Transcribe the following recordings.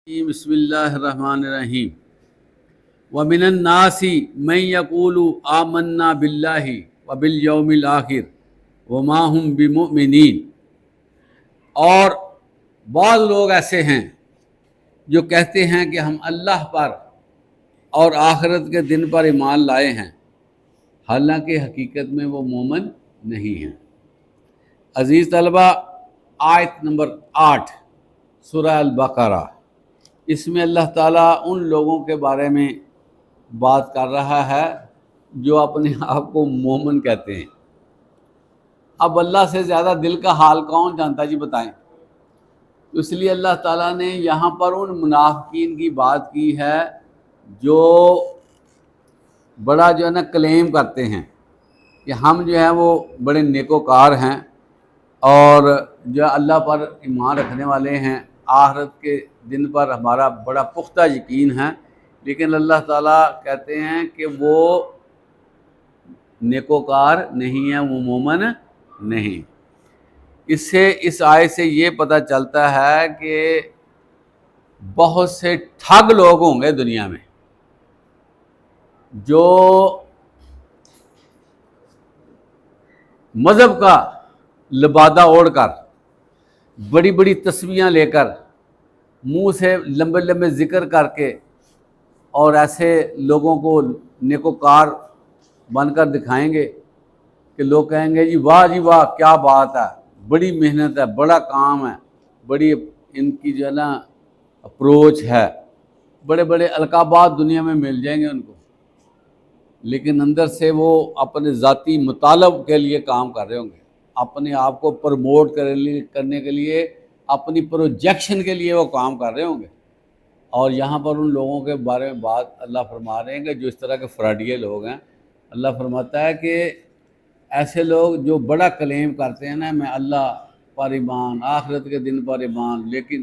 بسم اللہ الرحمن الرحیم ومن الناس من یقول آمنا باللہ وبالیوم الآخر وما هم بمؤمنین، اور بعض لوگ ایسے ہیں جو کہتے ہیں کہ ہم اللہ پر اور آخرت کے دن پر ایمان لائے ہیں، حالانکہ حقیقت میں وہ مومن نہیں ہیں۔ عزیز طلبہ، آیت نمبر 8 سورہ البقرہ، اس میں اللہ تعالیٰ ان لوگوں کے بارے میں بات کر رہا ہے جو اپنے آپ کو مومن کہتے ہیں۔ اب اللہ سے زیادہ دل کا حال کون جانتا جی، بتائیں؟ اس لیے اللہ تعالیٰ نے یہاں پر ان منافقین کی بات کی ہے جو بڑا جو ہے نا کلیم کرتے ہیں کہ ہم جو ہے وہ بڑے نیکوکار ہیں اور جو اللہ پر ایمان رکھنے والے ہیں، آخرت کے دن پر ہمارا بڑا پختہ یقین ہے، لیکن اللہ تعالیٰ کہتے ہیں کہ وہ نیکوکار نہیں ہیں، وہ مومن نہیں۔ اس آیت سے یہ پتہ چلتا ہے کہ بہت سے ٹھگ لوگ ہوں گے دنیا میں جو مذہب کا لبادہ اوڑھ کر، بڑی بڑی تسبیحاں لے کر، منہ سے لمبے لمبے ذکر کر کے، اور ایسے لوگوں کو نیکوکار بن کر دکھائیں گے کہ لوگ کہیں گے جی واہ کیا بات ہے، بڑی محنت ہے، بڑا کام ہے، بڑی ان کی جو ہے نا اپروچ ہے، بڑے بڑے القابات دنیا میں مل جائیں گے ان کو، لیکن اندر سے وہ اپنے ذاتی مطالب کے لیے کام کر رہے ہوں گے، اپنے آپ کو پروموٹ کرنے کے لیے، اپنی پروجیکشن کے لیے وہ کام کر رہے ہوں گے۔ اور یہاں پر ان لوگوں کے بارے میں بات اللہ فرما رہے ہیں کہ جو اس طرح کے فراڈیے لوگ ہیں، اللہ فرماتا ہے کہ ایسے لوگ جو بڑا کلیم کرتے ہیں نا، میں اللہ پر ایمان، آخرت کے دن پر ایمان، لیکن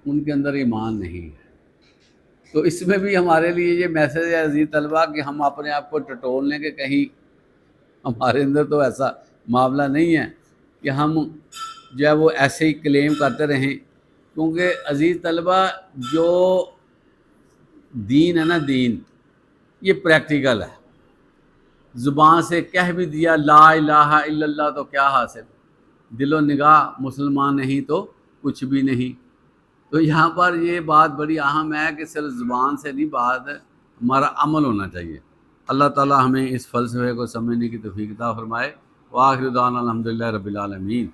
ان کے اندر ایمان نہیں ہے۔ تو اس میں بھی ہمارے لیے یہ میسج ہے عزیز طلبہ کہ ہم اپنے آپ کو ٹٹول لیں کہ کہیں ہمارے اندر تو ایسا معاملہ نہیں ہے کہ ہم جو ہے وہ ایسے ہی کلیم کرتے رہیں، کیونکہ عزیز طلبہ جو دین ہے نا، دین یہ پریکٹیکل ہے۔ زبان سے کہہ بھی دیا لا الہ الا اللہ تو کیا حاصل، دل و نگاہ مسلمان نہیں تو کچھ بھی نہیں۔ تو یہاں پر یہ بات بڑی اہم ہے کہ صرف زبان سے نہیں بات ہے، ہمارا عمل ہونا چاہیے۔ اللہ تعالیٰ ہمیں اس فلسفے کو سمجھنے کی توفیق عطا فرمائے۔ وآخر دعوانا الحمدللہ رب العالمین۔